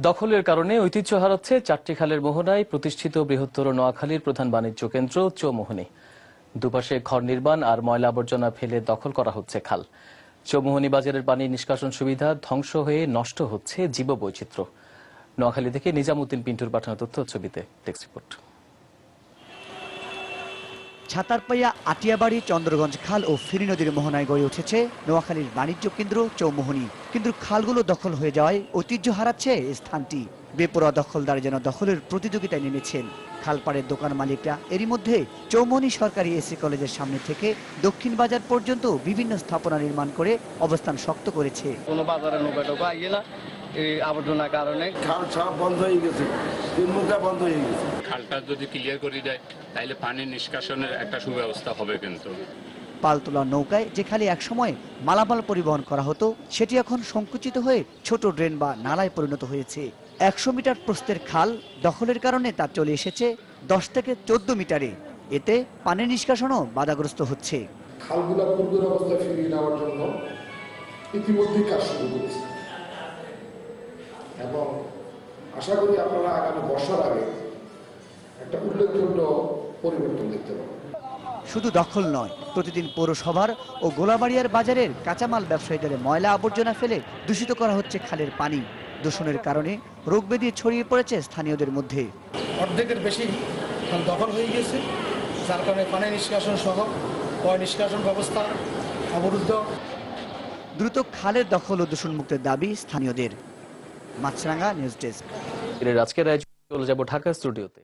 দখলের কারণে ঐতিহ্য হারাচ্ছে চারটি খালের মোহনায় প্রতিষ্ঠিত বৃহত্তর নোয়াখালীর প্রধান বাণিজ্য কেন্দ্র চৌমুহনী। দুপাশে ঘর নির্মাণ আর ময়লা আবর্জনা ফেলে দখল করা হচ্ছে খাল। চৌমুহনী বাজারের পানি নিষ্কাশন সুবিধা ধ্বংস হয়ে নষ্ট হচ্ছে জীববৈচিত্র্য। নোয়াখালী থেকে নিজামুদ্দিন পিন্টুর পাঠানো তথ্য ছবিতে টেক্সট রিপোর্ট। ছাতারপাইয়া, আটিয়াবাড়ি, চন্দ্রগঞ্জ খাল ও ফেনী নদীর মোহনায় গড়ে উঠেছে নোয়াখালীর বাণিজ্য কেন্দ্র চৌমুহনী। কিন্তু খালগুলো দখল হয়ে যাওয়ায় ঐতিহ্য হারাচ্ছে এই স্থানটি। বেপরোয়া দখলদার যেন দখলের প্রতিযোগিতায় নেমেছেন। খালপাড়ের দোকান মালিকরা এরই মধ্যে চৌমুহনী সরকারি এসি কলেজের সামনে থেকে দক্ষিণ বাজার পর্যন্ত বিভিন্ন স্থাপনা নির্মাণ করে অবস্থান শক্ত করেছে। কোনো বাজারে নৌকা আইয়ে না, এই আবর্জনার কারণে খাল সব বন্ধ হয়ে গেছে, তিনমুখটা বন্ধ হয়ে গেছে। খালটা যদি ক্লিয়ার করে দেয় তাহলে পানি নিষ্কাশনের একটা সুব্যবস্থা হবে। কিন্তু পালতোলা নৌকায় যে খালি একসময় মালামাল পরিবহন করা হতো, সেটি এখন সংকুচিত হয়ে ছোট ড্রেন বা নালায় পরিণত হয়েছে। 100 মিটার প্রস্থের খাল দখলের কারণে তা চলে এসেছে 10 থেকে 14 মিটারে। এতে পানি নিষ্কাশনও বাধাগ্রস্ত হচ্ছে। খালগুলা পূর্বের অবস্থায় ফিরিয়ে নেওয়ার জন্য ইতিমধ্যেই কাজ শুরু করেছে এবং আশা করি আপনারা আগামী বর্ষার আগে একটা উল্লেখযোগ্য পরিবর্তন দেখতে পাবেন। শুধু দখল নয়, প্রতিদিন পৌরসভার ও গোলাবাড়িয়ার বাজারের কাঁচামাল ব্যবসায়ীদের ময়লা আবর্জনা ফেলে দূষিত করা হচ্ছে খালের পানি। দূষণের কারণে রোগব্যাধি ছড়িয়ে পড়েছে স্থানীয়দের মধ্যে। অর্ধেকের বেশি খাল দখল হয়ে গেছে, যার কারণে পানি নিষ্কাশন সহ পয় নিষ্কাশন ব্যবস্থা অবরুদ্ধ। দ্রুত খালের দখল ও দূষণ মুক্তের দাবি স্থানীয়দের। মাছরাঙ্গা নিউজ ডেস্ক। আজকের চলে যাব ঢাকা স্টুডিওতে।